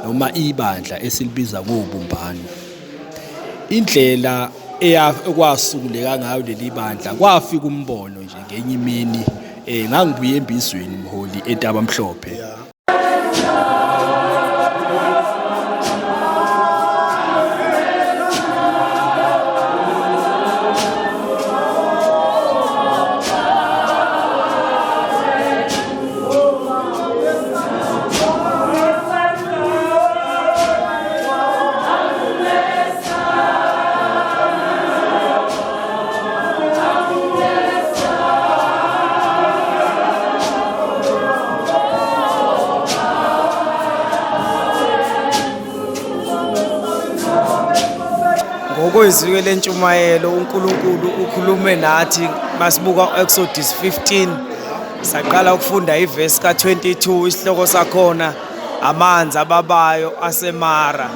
noma ibandla esilibiza ngobumbano. Indlela ekwasukuleka ngayo leli bandla kwafika umbono nje ngenye imini ngangibuye embizweni mholi eNtabamhlophe. Ngokwezwi lentshumayelo uNkulunkulu ukhulume nathi masibuka Exodus 15 saqala ukufunda ivesi ka22 isihloko sakhona amanzi ababayo aseMara.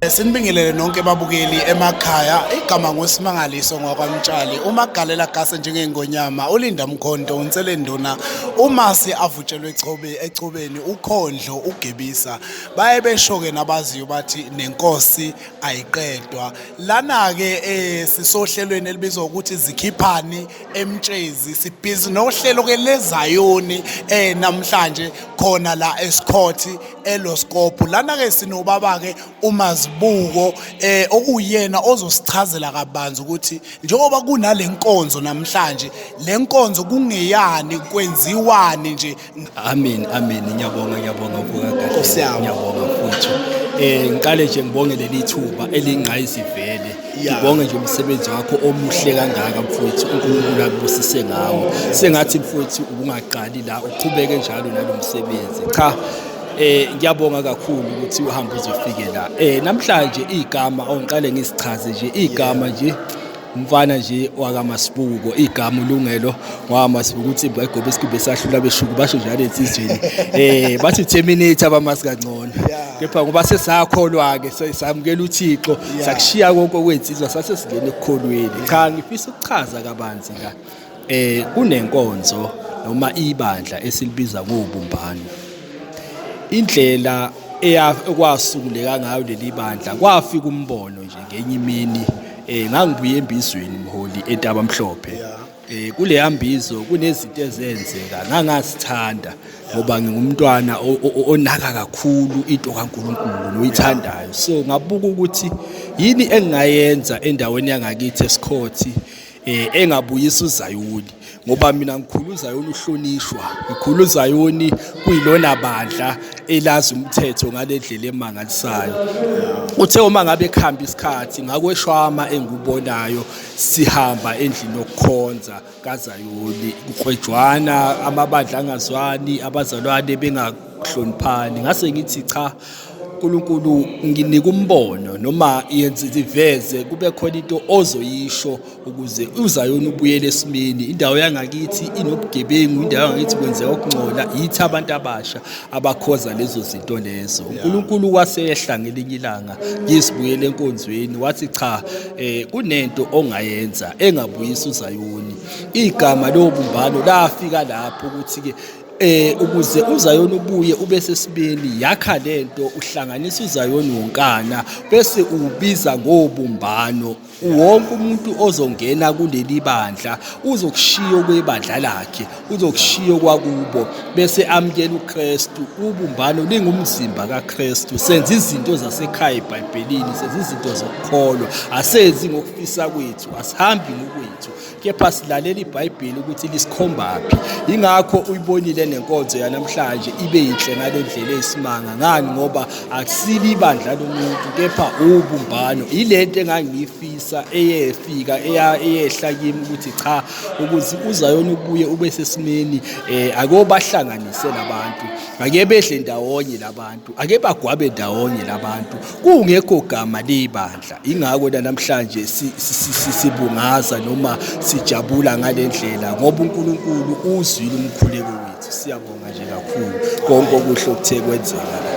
Sinibingelele nonke babukeli emakhaya. Igama ngosimangaliso ngokwaMtshali uMagalela Gase njengengonyama uLinda Mkhonto uNtselenduna uMasi avutshelwe echobeni uKhondlo uGebisa baye beshoke nabaziyo bathi nenkosi ayiqedwa. Lana ke sisohlelweni elibizwa ukuthi Zikhiphani eMtshezi sibhizi nohlelo ke leZayoni namhlanje khona la eScott eLoskop. Lana ke sinobaba ke uMazibuko okuyena ozosichazela kabanzi ukuthi njengoba kunale nkonzo namhlanje le nkonzo kungeyani kwenziwani nje. Amen ngiyabonga mfowethu ngiyabonga mfowethu. Ngiqale nje ngibonge leli thuba elingqayizivele. Ngibonge nje umsebenzi wakho omuhle kangaka mfowethu uNkulunkulu akubusise ngawo. Sengathi mfowethu ubungaqali la uqhubeke njalo nalomsebenzi. Cha ngiyabonga kakhulu ukuthi uhambe uzofike la. Namhlanje igama ongiqale ngisichaze nje igama nje umfana nje wakaMasibuko igama uLungelo ngwaMasibuko ukuthi bayigobe isikube sahlula beshuku basho njalo ensizweni. Bathi terminate abamasi kangcono. Kepha ngoba sesakholwa ke samukela uThixo sakushiya konke okwenzizwa sase singene ekukholweni. Cha ngifisa ukuchaza kabanzi la. Kunenkonzo noma ibandla esilibiza ngobumbano. Indlela ekwasukuleka ngayo leli bandla kwafika umbono nje ngenye imini ngangibuye embizweni mholi eNtabamhlophe. Kule yambizo kunezinto ezenzeka ngangasithanda ngoba ngingumntwana onaka kakhulu into kaNkulunkulu noyithandayo. So ngabuka ukuthi yini engingayenza endaweni yangakithi eScott engabuyisa uZayoni ngoba mina ngikhulu uZayoni uhlonishwa. Ngikhulu uZayoni kuyilona bandla elazi umthetho ngalendlela emangalisayo. Uthe uma ngabe ekhamba isikhathi ngakweshwama engubonayo sihamba endlini yokukhonza kaZayoni kuqwejwana amabandla angazwani abazalwane bengahloniphani. Ngase ngithi cha uNkulunkulu nginika umbono noma yenze iveze kube khona into ozoyisho ukuze uZayoni ubuyele esimeni. Indawo yangakithi inobugebengu, indawo yangakithi kwenzeka okungcola yithi abantu abasha abakhoza lezo zinto lezo. uNkulunkulu waseyehla ngelinye ilanga ngisibuyele enkonzweni wathi cha kunento ongayenza engabuyisa uZayoni. Igama lobumbano lafika lapho ukuthi ke ukuze uZayoni ubuye ube sesibeni yakha lento uhlanganisa uZayoni wonkana bese ubiza ngobumbano. Wonke umuntu ozongena kuleli bandla uzokushiya kwebandla lakhe uzokushiya kwakubo bese amkela uKristu. Ubumbano lingumzimba kaKristu. Senza izinto zasekhaya eBhayibhelini, senza izinto zokukholwa, asenzi ngokufisa kwethu, asihambi ngokwethu kepha silalela iBhayibheli ukuthi lisikhombaphi. Ingakho uyibonile nenkonzo yanamhlanje ibe yinhle ngalendlela eyisimanga. Ngani? Ngoba akusili ibandla lomuntu kepha ubumbano. Ilento engangifisa eyefika eyehla kimi ukuthi cha ukuze uZayoni ubuye ube sesimeni akobahlanganise labantu, ake bedle ndawonye labantu, ake bagwabe ndawonye labantu kungekho gama libandla. Ingakho namhlanje sibungaza noma sijabula ngalendlela ngoba uNkulunkulu uzwile umkhuleko wethu. Siyabonga nje kakhulu konke okuhle okuthe kwenzeka.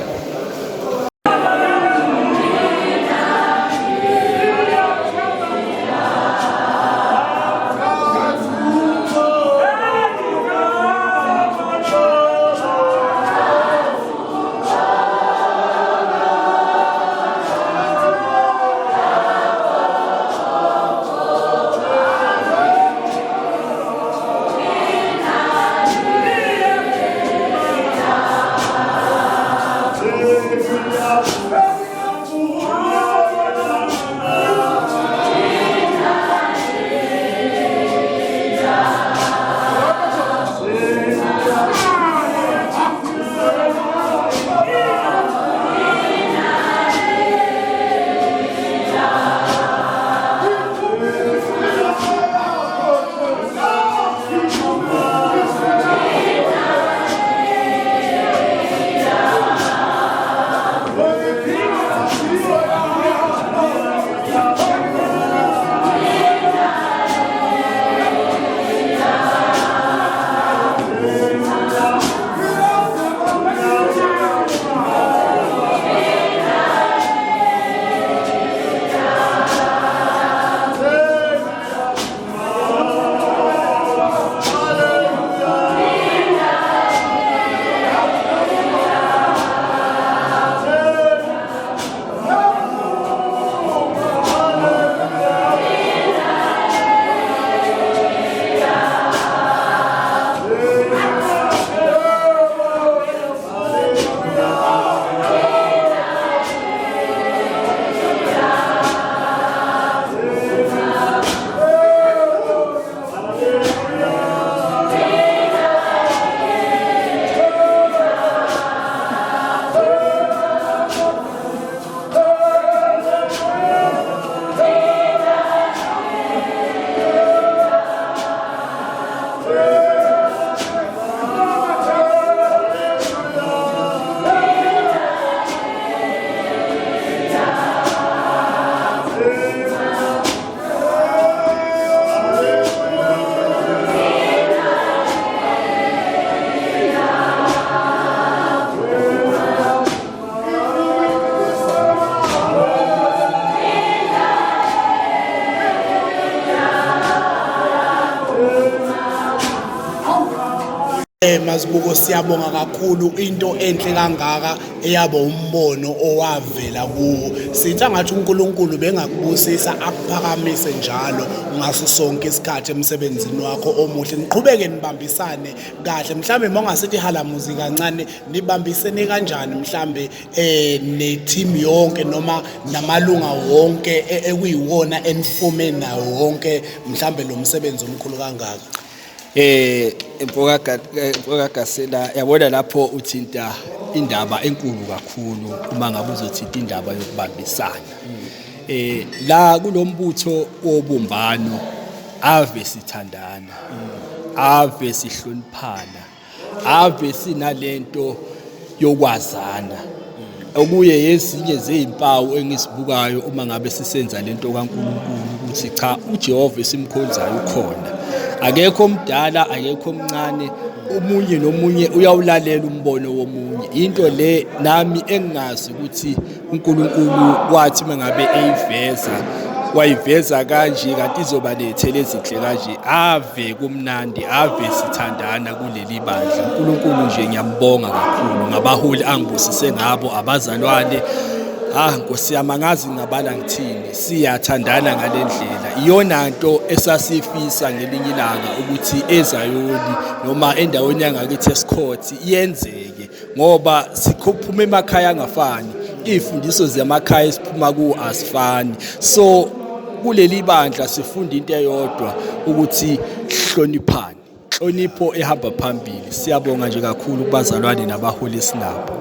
Mazibuko siyabonga kakhulu into enhle kangaka eyaba umbono owavela kuwo. Sithi ngathi uNkulunkulu bengakubusisa akuphakamise njalo ngaso sonke isikhathi emsebenzini wakho omuhle. Niqhubeke nibambisane kahle. Mhlambe mongasithi halamuzi kancane nibambisene kanjani mhlambe ne-team yonke noma namalunga wonke ekuyiwona enifume nawo wonke mhlambe lo msebenzi omkhulu kangaka. Mfoka Gasela yabona lapho uthinta indaba enkulu kakhulu uma ngabe uzothinta indaba yokubambisana. La kulombutho wobumbano ave sithandana, ave sihloniphana, ave sinalento yokwazana. Okuye yezinye zezimpawu engisibukayo uma ngabe sisenza lento kaNkulunkulu ukuthi cha uJehova esimkhonzayo ukhona. Akekho omdala, akekho omncane, omunye nomunye uyawulalela umbono womunye. Into le nami engazi ukuthi uNkulunkulu wathi mangabe eyiveza wayiveza kanje kanti izoba lethele ezinhle kanje. Ave kumnandi, ave sithandana kuleli bandla. uNkulunkulu nje ngiyambonga kakhulu ngabaholi angibusise ngabo abazalwane. Nkosi yami angazi ngabala ngithini, siyathandana ngalendlela. Iyona nto esasifisa ngelinye ilanga ukuthi eZayoni noma endaweni yangakithi eScourt iyenzeke ngoba sikhophuma emakhaya angafani. Izifundiso zemakhaya esiphuma ku asifani. So kuleli bandla sifunda into eyodwa ukuthi hloniphane. Hlonipho ehamba phambili. Siyabonga nje kakhulu kubazalwane nabaholi esinabo.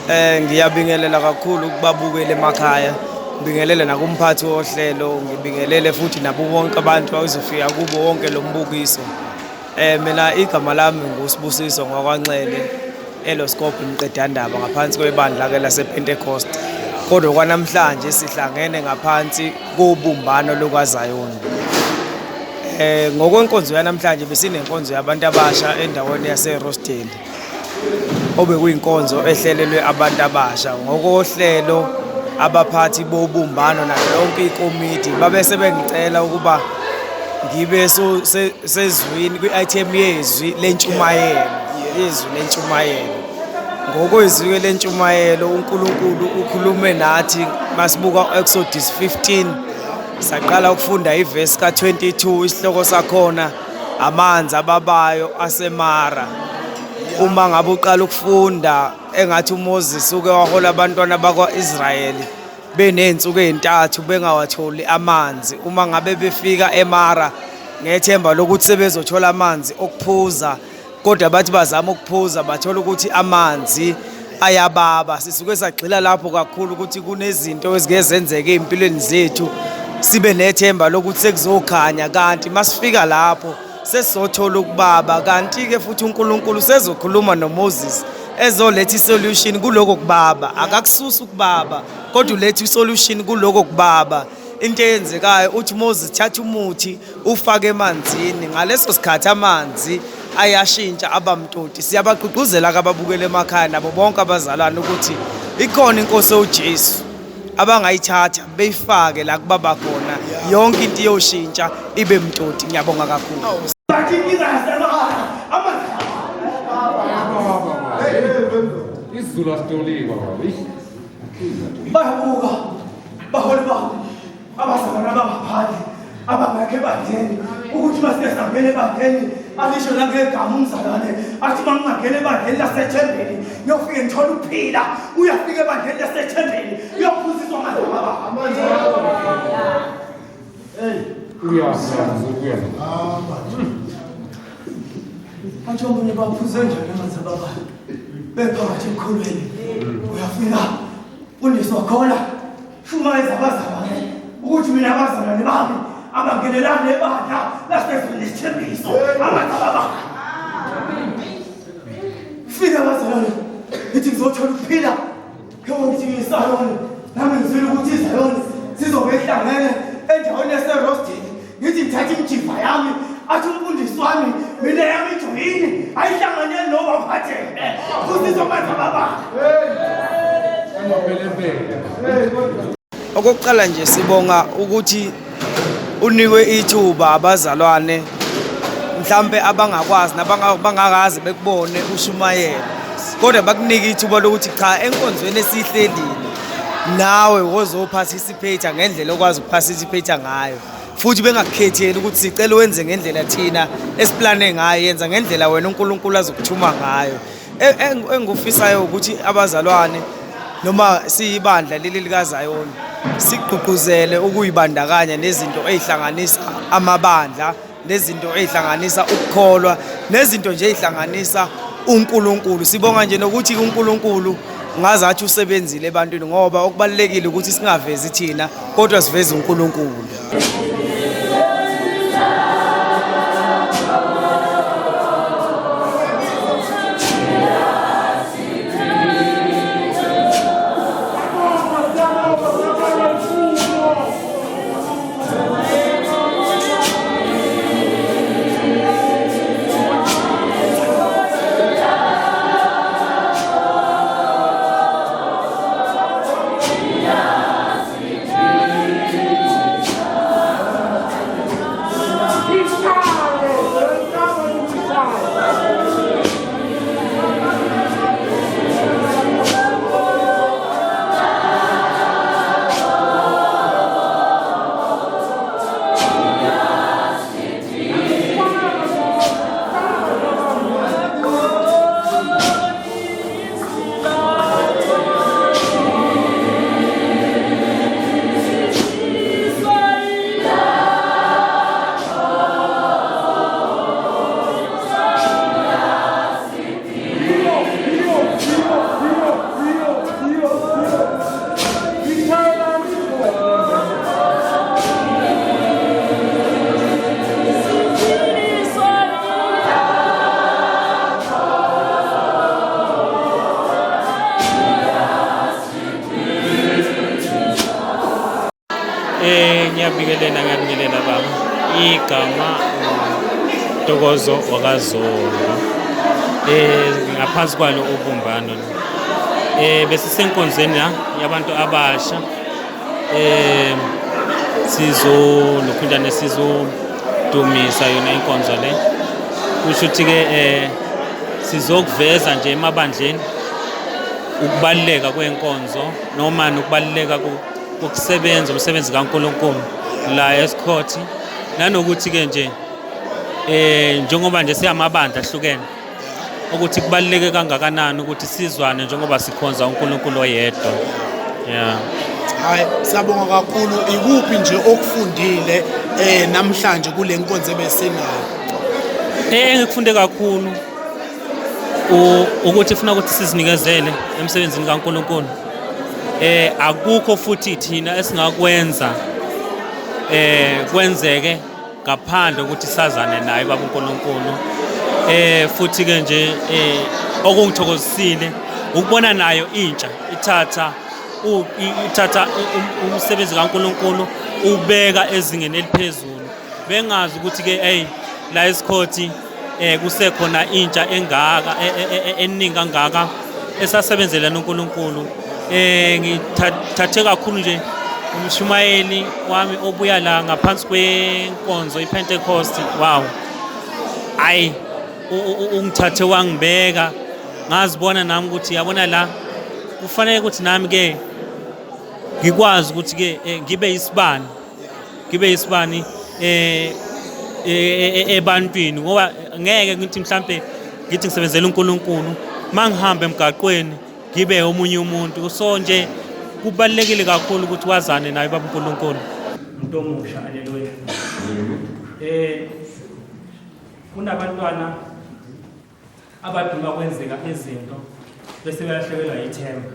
Ngiyabingelela kakhulu kubabukeli emakhaya, ngibingelele nakumphathi wohlelo, ngibingelele futhi nabo bonke abantu abazofika kubo wonke lo mbukiso. Mina igama lami nguSibusiso ngwakwaNcele eLoskop Mqedandaba ngaphansi kwebandla ke lasePentecost. Kodwa kwanamhlanje sihlangene ngaphansi kobumbano lukaZayoni. Ngokwenkonzo yanamhlanje besinenkonzo yabantu abasha endaweni yaseRosedale. Obekuyinkonzo ehlelelwe abantu abasha. Ngokohlelo abaphathi bobumbano nalonke ikomiti babese bengicela ukuba ngibe sezwini kwi-item yezwi lentshumayelo, yezwi lentshumayelo. Ngokwezwi lentshumayelo uNkulunkulu ukhulume nathi masibuka Exodus 15 saqala ukufunda iverse ka22 isihloko sakhona amanzi ababayo aseMara. Uma ngabe uqala ukufunda engathi uMoses uke wahola abantwana bakwaIsrayeli benensuku ezintathu bengawatholi amanzi. Uma ngabe befika eMara ngethemba lokuthi sebezothola amanzi okuphuza, kodwa bathi bazama ukuphuza bathola ukuthi amanzi ayababa. Sisuke sagxila lapho kakhulu ukuthi kunezinto ezike zenzeke empilweni zethu sibe nethemba lokuthi sekuzokhanya, kanti masifika lapho sesizothola ukubaba. Kanti ke futhi uNkulunkulu sezokhuluma noMoses ezoletha isolution kuloko kubaba. Akakususa ukubaba kodwa uletha isolution kuloko kubaba. Into eyenzekayo uthi Moses thatha umuthi ufake emanzini, ngaleso sikhathi amanzi ayashintsha abamtoti. Siyabagqugquzela kababukele emakhaya nabo bonke abazalwane ukuthi ikhona inkosi uJesu abangayithatha beyifake la kubaba khona, yonke into iyoshintsha ibe mtoti. Ngiyabonga kakhulu. Isizulu asitolika bayabuka baholi babo abazalwana bangaphandle abangekho ebandleni ukuthi masike sangena ebandleni alisho langegama umzalwane athi uma ngingangena ebandleni lasethembeni ngiyofike ngithole ukuphila. Uyafika ebandleni lasethembeni uyophuziswa ngamandla athi omunye baphuze njani amanzi ababa bephakathi emkhulweni. Uyafika undiswa khona shumayeza abazalwane ukuthi mina abazalwane bami abangenelani ebandla lasezulithembiso amanzi ababa. Fika abazalwane ngithi ngizothola ukuphila ngithi ngisayoni nami ngizwile ukuthi iZayoni sizobe ihlangene endaweni yaseRosedale. Ngithi ngithathe imjiva yami athi umfundisi wami mina yami ijoyini ayihlanganele nobaphathele futhi amanzi ababa. Okokuqala nje sibonga ukuthi unikwe ithuba abazalwane mhlambe abangakwazi nabangakazi bekubone ushumayela, kodwa bakunika ithuba lokuthi cha enkonzweni esihlelile nawe wozoparticipate ngendlela okwazi ukuparticipate ngayo, futhi bengakukhetheli ukuthi sicela wenze ngendlela thina esiplane ngayo, yenza ngendlela wena uNkulunkulu azokuthuma ngayo. Engufisayo ukuthi abazalwane noma siyibandla leli likaZayoni sigqugquzele ukuyibandakanya nezinto ezihlanganisa amabandla, nezinto ezihlanganisa ukukholwa, nezinto nje ezihlanganisa uNkulunkulu. Sibonga nje nokuthi uNkulunkulu ngazathi usebenzile ebantwini, ngoba okubalekile ukuthi singavezi thina kodwa siveze uNkulunkulu. ngiyabingelela baba. Igama Ntokozo wakaZola. Ngaphansi kwalo ubumbano. Bese senkonzweni yabantu abasha. Lokhundane sizodumisa yona inkonzo le. Kusho ukuthi ke sizokuveza nje emabandleni ukubaluleka kwenkonzo noma nokubaluleka kokusebenza umsebenzi kaNkulunkulu la eScott nanokuthi ke nje njengoba nje siyamabandla ahlukene ukuthi kubaluleke kangakanani ukuthi sizwane njengoba sikhonza uNkulunkulu oyedwa. Hayi siyabonga kakhulu. Ikuphi nje okufundile namhlanje kule nkonzo ebesinayo? Engikufunde kakhulu ukuthi ufuna ukuthi sizinikezele emsebenzini kaNkulunkulu. Akukho futhi thina esingakwenza kwenzeke ngaphandle ukuthi sazane naye baba uNkulunkulu. Futhi ke nje okungithokozisile ukubona nayo intsha ithatha umsebenzi kaNkulunkulu ubeka ezingeni eliphezulu. Bengazi ukuthi ke la eScott kusekhona intsha engaka eningi kangaka esasebenzela noNkulunkulu. Ngithathe kakhulu nje umshumayeli wami obuya la ngaphansi kwenkonzo iPentecost. Wow, ungithathe wangibeka ngazibona nami ukuthi yabona la kufanele ukuthi nami ke ngikwazi ukuthi ke ngibe isibani ebantwini ngoba ngeke ngithi mhlambe ngithi ngisebenzela uNkulunkulu mangihambe emgaqweni ngibe omunye umuntu. So nje kubalekile kakhulu ukuthi wazane naye baba uNkulunkulu. Umuntu omusha, haleluya. Kunabantwana abaduma kwenzeka izinto bese belahlekelwa yithemba.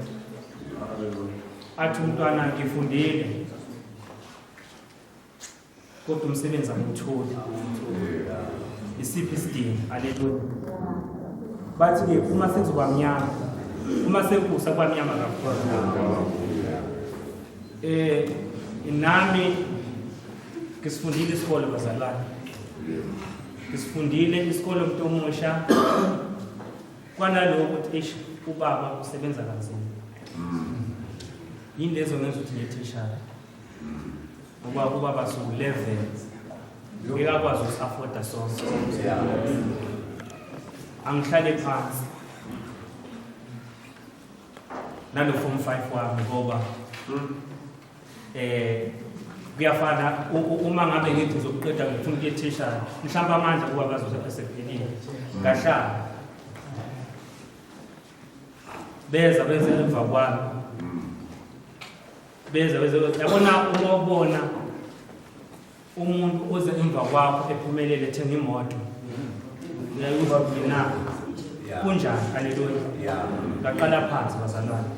Athi umntwana ngifundile kodwa umsebenzi angitholi. Isiphi isidingo? Haleluya. Bathi ke uma sekuzoba mnyama, uma sekusa kwamnyama kakhulu. Nami ngisifundile isikole bazalwane. Ngisifundile isikole umuntu omusha. Kwanaloko ukuthi ubaba usebenza kanzima. Yini lezo ngenza ukuthi ngiyithishara. Ngoba ubaba so level ngiyakwazi ukuafforda sonke. Angihlale phansi nalo form 5 wami ngoba kuyafana uma ngabe ngithi ngizoqeda ngifuna ukuyethishara mhlawumbe amandla kuba bazoza esephelile ngahlala beze emva kwami beze yabona uma ubona umuntu oze emva kwakho ephumelele ethenga imoto uyayuva mina kunjani? Haleluya. Ngaqala phansi bazalwane,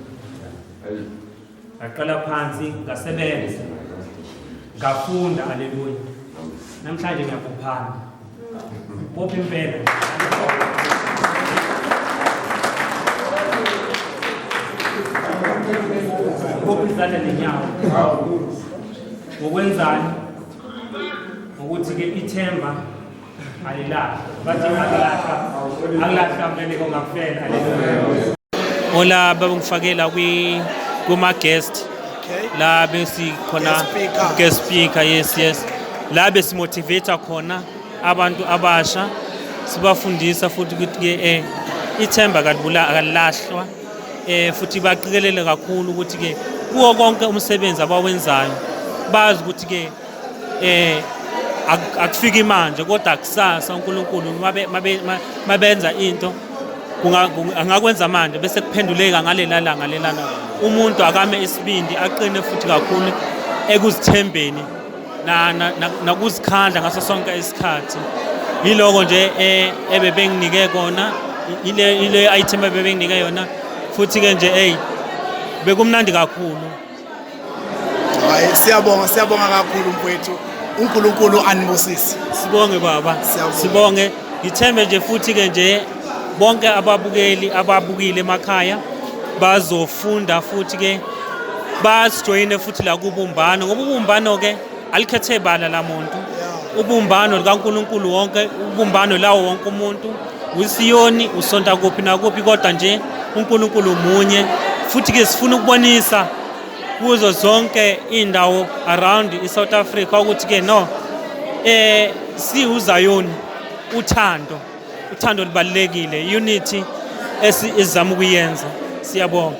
ngaqala phansi ngasebenza ngafunda. Haleluya. Namhlanje ngiyakuphana bophi impela bophi izandla nenyawo ngokwenzani ukuthi ke ithemba alilahla bathi akulahla mele kongafela. Haleluya. Ola babungifakela kuma guest la besikhona guest speaker. Yes la besimotivate khona abantu abasha sibafundisa futhi ukuthi ke ithemba akalahlwa futhi baqikelele kakhulu ukuthi ke kuwo konke umsebenzi abawenzayo bazi ukuthi ke akufika manje kodwa kusasa uNkulunkulu mabenza into angakwenza manje bese kuphenduleka ngalela umuntu akame isibindi aqine futhi kakhulu ekuzithembeni nakuzikhandla ngaso sonke isikhathi. Yiloko nje ebebenginike kona ile item ebebenginike yona futhi ke nje bekumnandi kakhulu. Hayi siyabonga kakhulu mfowethu. uNkulunkulu anibusise. Sibonge baba. Sibonge. Ngithembe nje futhi ke nje bonke ababukile emakhaya bazofunda futhi ke basijoyine futhi la kubumbano ngoba ubumbano ke alikhethe bala lamuntu ubumbano likaNkulunkulu wonke ubumbano lawo wonke umuntu uSiyoni usonta kuphi nakuphi kodwa nje uNkulunkulu munye futhi ke sifuna ukubonisa kuzo zonke indawo around iSouth Africa ukuthi ke no siuZion uthando libalekile unity esizama ukuyenza siyabonga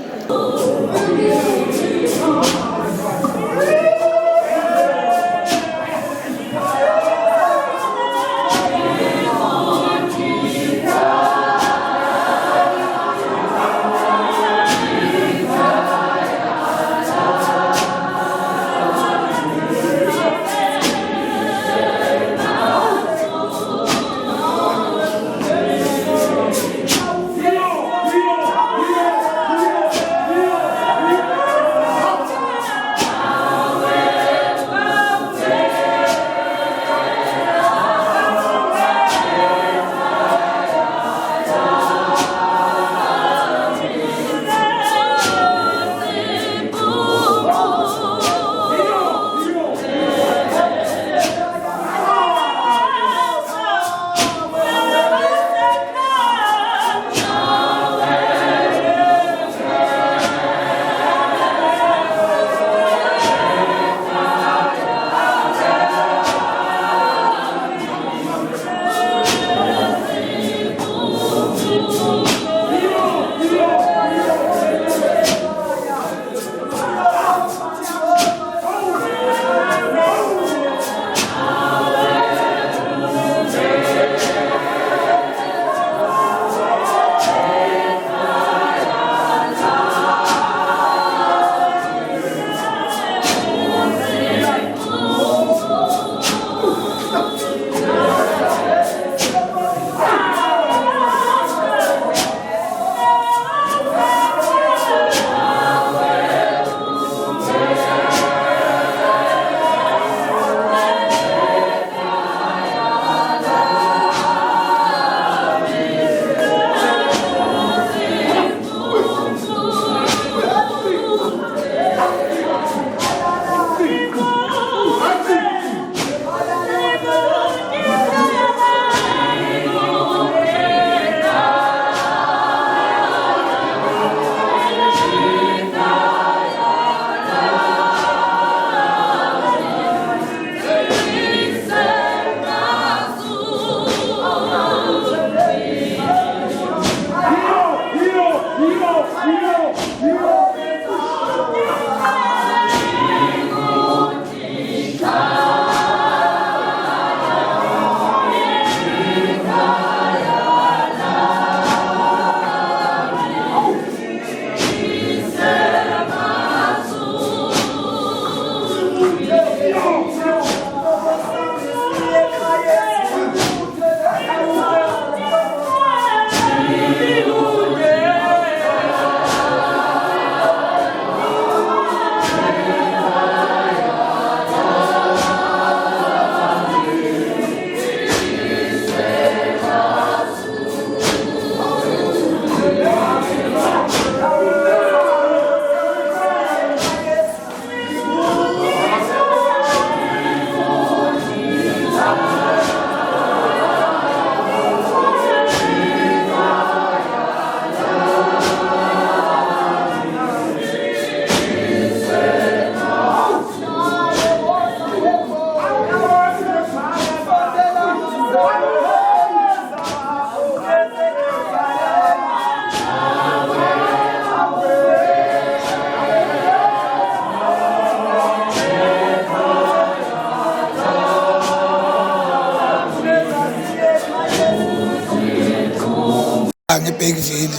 ngeBergville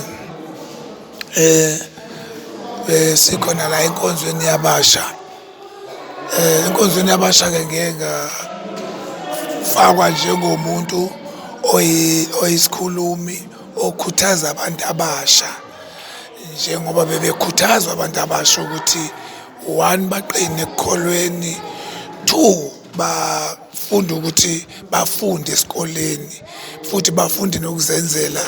sikhona la enkonzweni yabasha enkonzweni yabasha ke ngeke ngafakwa njengomuntu oyisikhulumi okhuthaza abantu abasha njengoba bebekhuthazwa abantu abasha ukuthi 1 baqine ekukholweni 2 bafunda ukuthi bafunde esikoleni futhi bafunde nokuzenzela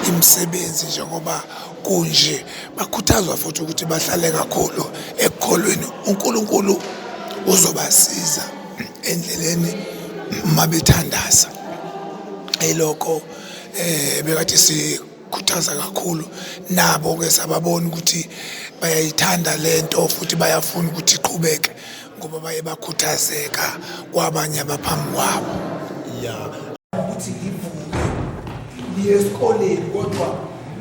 imisebenzi njengoba kunje bakhuthazwa futhi ukuthi bahlale kakhulu ekukholweni uNkulunkulu uzobasiza endleleni mabethandaza. Elokho bekade sikhuthaza kakhulu nabo ke sababona ukuthi bayayithanda lento futhi bayafuna ukuthi iqhubeke ngoba baye bakhuthazeka kwabanye abaphambi kwabo. Ukuthi ngivuke niye esikoleni kodwa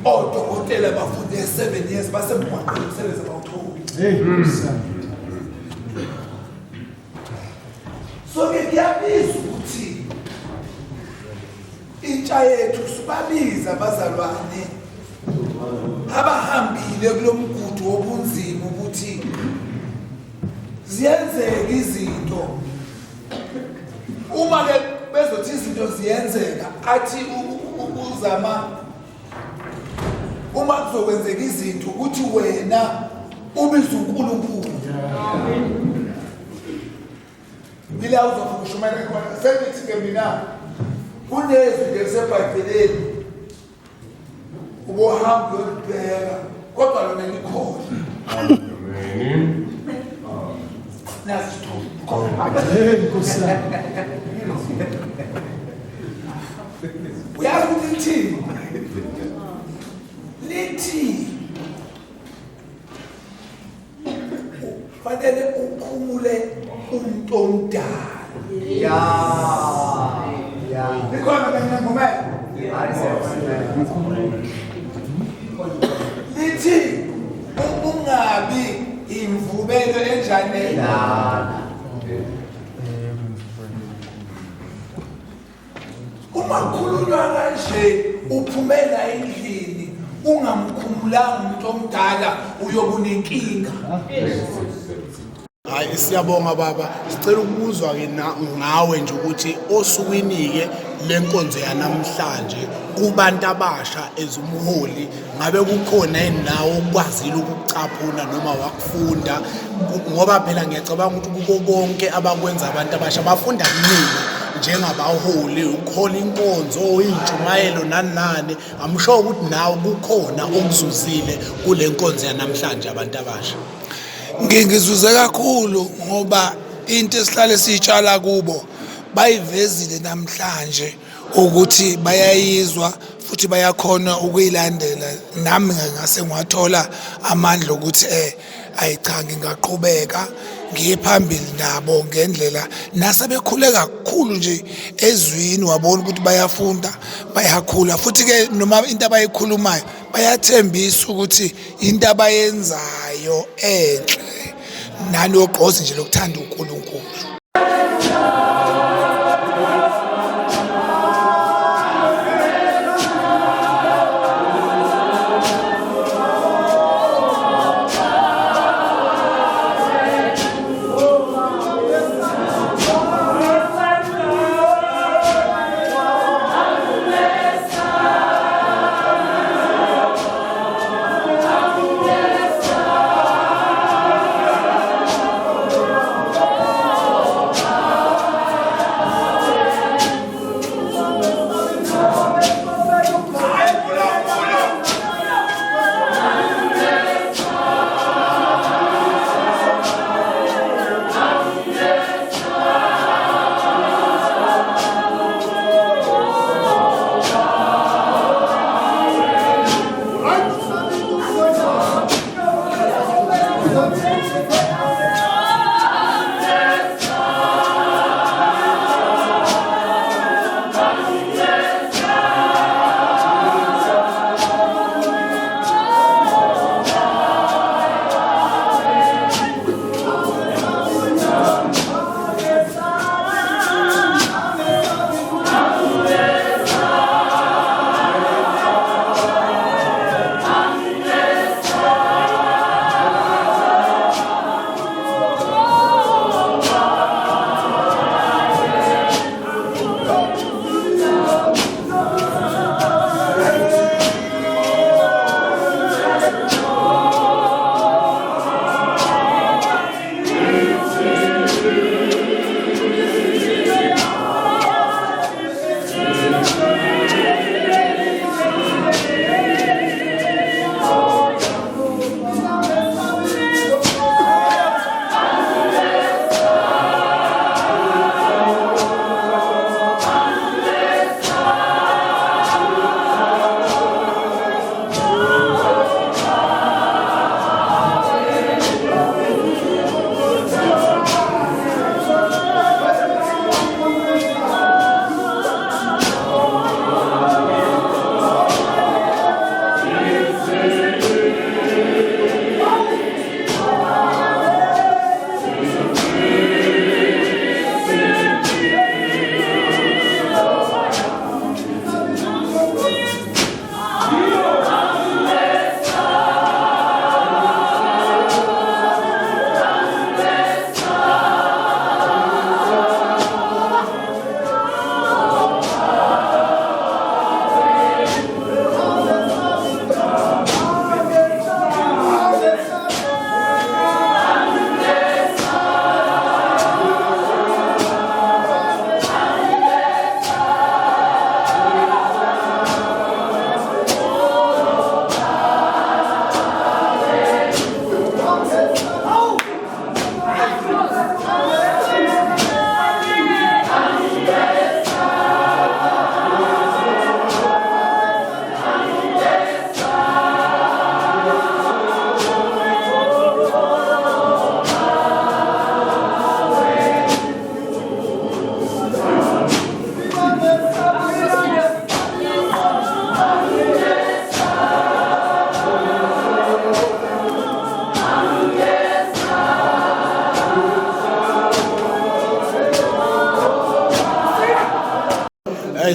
odokotela bafunde 7 years basemgwaqweni umsebenzi abawuthola. So ke ngiyabizwa ukuthi intsha yethu sibabiza abazalwane abahambile kulomgudu wobunzima ukuthi ziyenzeka izinto. Uma ke bezothi izinto ziyenzeka athi uzama uma kuzokwenzeka izinto ukuthi wena ubiza uNkulunkulu. Bila uzofushumela khona sengithi ke mina kunezinto eziseBhayibhelini ubohamba uyobheka kodwa lona likhona. Amen. Uyazi ukuthi lithi fanele ukhumule umuntu omdala. Likhona mina ngumela. Lithi ungabi imvubelo enjani uma khulunywa kanje uphumela endlini ungamkhumulanga umuntu omdala uyobunenkinga. Hayi siyabonga baba, sicela ukuzwa ke ngawe nje ukuthi osukwini ke lenkonzo yanamhlanje kubantu abasha ezumholi ngabe kukhona inawo ukwazile ukucaphuna noma wakufunda ngoba phela ngiyacabanga ukuthi kuko konke abakwenza abantu abasha bafunda kuningi njengabaholi ukhola inkonzo intshumayelo nanani. Amsho ukuthi nawe kukhona okuzuzile kule nkonzo yanamhlanje abantu abasha. Ngizuze kakhulu ngoba into esihlale siyitshala kubo bayivezile namhlanje ukuthi bayayizwa futhi bayakhona ukuyilandela. Nami ngase ngwathola amandla ukuthi ayicha ngingaqhubeka ngiye phambili nabo ngendlela nasebekhule kakhulu nje ezwini wabona ukuthi bayafunda bayakhula futhi ke noma into abayikhulumayo bayathembisa ukuthi into abayenzayo enhle nani ogqozi nje lokuthanda uNkulunkulu.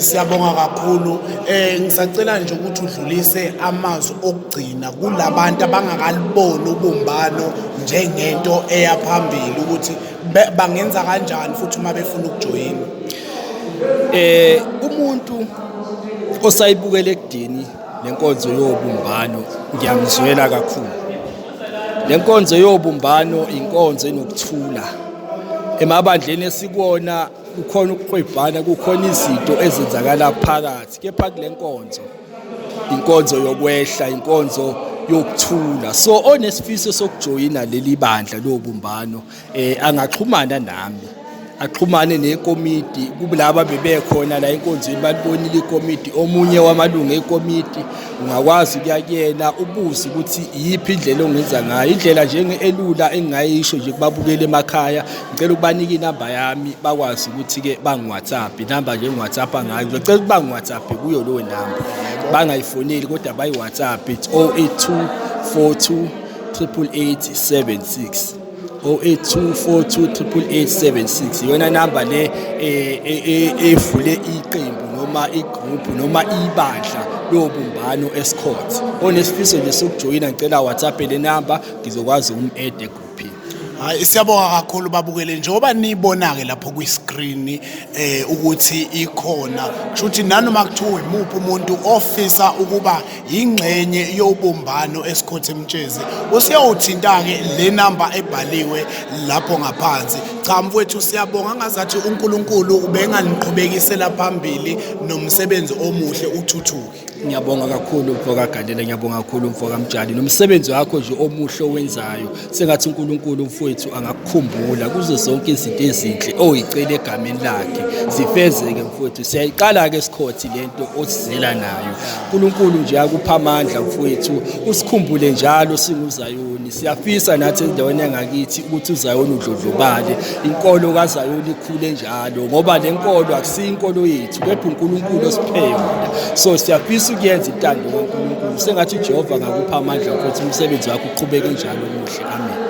siyabonga kakhulu. Ngisacela nje ukuthi udlulise amazwi okugcina kulabantu abangakaliboni ubumbano njengento eyaphambili ukuthi bangenza kanjani futhi uma befuna ukujoyina. Umuntu osayibukela ekudeni lenkonzo yobumbano ngiyamzwela kakhulu. Lenkonzo yobumbano inkonzo enokuthula. Emabandleni esikona kukhona ukuqwebhana, kukhona izinto ezenzakala phakathi, kepha kule nkonzo inkonzo yokwehla, inkonzo yokuthula. So onesifiso sokujoyina leli bandla lobumbano angaxhumana nami, axhumane nekomiti kulabo bebekhona la enkonzweni balibonile ikomiti, omunye wamalungu ekomiti ungakwazi ukuyakuyena ubuze ukuthi yipi indlela ongenza ngayo, indlela njenge elula engingayisho nje kubabukela emakhaya. Ngicela ukubanika inamba yami bakwazi ukuthi ke bangi WhatsApp, inamba nje WhatsApp ngayo, ngicela ukuba WhatsApp kuyo lo namba, bangayifoneli kodwa bayi WhatsApp, it's 082 42 88876 082428876. Iyona namba le evule iqembu noma igroup noma ibandla lobumbano escort. Onesifiso nje sokujoyina ngicela WhatsApp le namba ngizokwazi ukum-add egroupini. Hayi, siyabonga kakhulu babukele njengoba nibona-ke lapho kwi-screen ukuthi ikhona. Kusho ukuthi nanoma kuthiwa imuphi umuntu ofisa ukuba yingxenye yobumbano eSikhothe Mtshezi, usiyawuthinta-ke le namba ebhaliwe lapho ngaphansi. Cha mfowethu, siyabonga ngazathi uNkulunkulu ubenganiqhubekisela phambili nomsebenzi omuhle uthuthuke. Ngiyabonga kakhulu mfoka Gandela, ngiyabonga kakhulu mfoka Mtshali, nomsebenzi wakho nje omuhle owenzayo. Sengathi uNkulunkulu mfowethu angakukhumbula kuzo zonke izinto ezinhle oyicela egameni lakhe zifezeke mfowethu. Siyayiqala ke eSikhothe lento osizela nayo. uNkulunkulu nje akupha amandla mfowethu, usikhumbule njalo singuZayoni. Siyafisa nathi endaweni yangakithi ukuthi uZayoni udlodlobale, inkolo kaZayoni ikhule njalo, ngoba le nkolo akusiyo inkolo yethu kepha uNkulunkulu osiphe yona. So siyafisa ukuyenza intando kaNkulunkulu. Sengathi uJehova ngakupha amandla ukuthi umsebenzi wakho uqhubeke njalo omuhle. Amen.